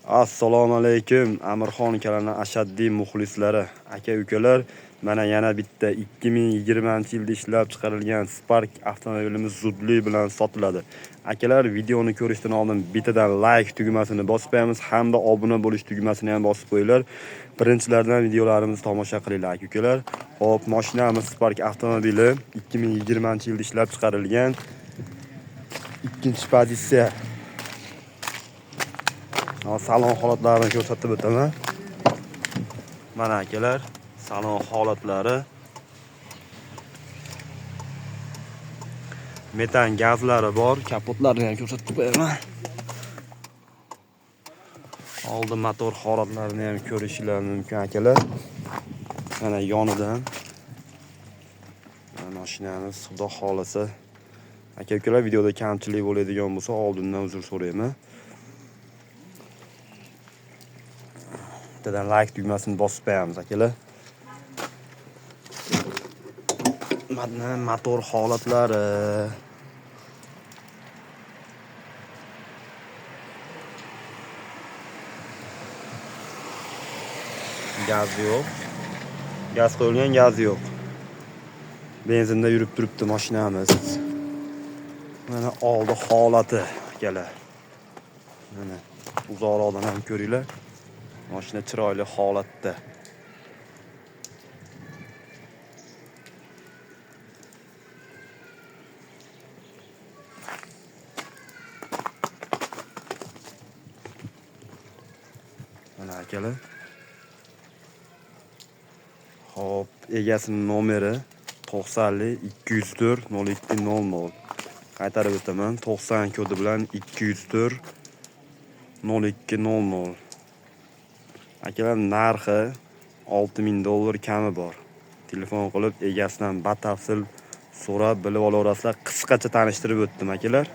Assalomu alaykum Amirxon kanalining ashaddiy muxlislari, aka-ukalar. Mana yana bitta 2020-yilda ishlab chiqarilgan Spark avtomobilimiz zudlik bilan sotiladi. Akalar, videoni ko'rishdan oldin bittadan like tugmasini bosib qo'yamiz hamda obuna bo'lish tugmasini ham bosib qo'yinglar. Birinchilardan videolarimizni tomosha qilinglar, aka-ukalar. Hop, mashinamiz Spark avtomobili 2020-yilda ishlab chiqarilgan. Ikkinchi pozitsiya. Salon holatlarini ko'rsatib o'taman. Mana akalar, salon holatlari. Metan gazlari bor, kapotlarni ham ko'rsatib qo'yaman. Oldi motor holatlarini ham ko'rishingiz mumkin akalar. Mana yonidan. Mashinamiz xudo xolasa. Aka-ukalar, videoda kamchilik bo'ladigan bo'lsa, oldindan uzr so'rayman. Bittadan like tugmasini bosib qo'yamiz akalar. Mana motor holatlari. Gaz yo'q. Gaz qo'yilgan, gaz yo'q. Benzinda yurib turibdi mashinamiz. Mana oldi holati akalar. Mana uzoqroqdan ham ko'ringlar. Mashina chiroyli holatda. Mana akalar. Hop, egasining nomeri 90 204 0200. Qaytarib o'taman. 90 kodi bilan 204 0200. Akalar, narxi $6000 kami bor. Telefon qilib egasidan batafsil so'rab bilib olasizlar. Qisqacha tanishtirib o'tdim akalar.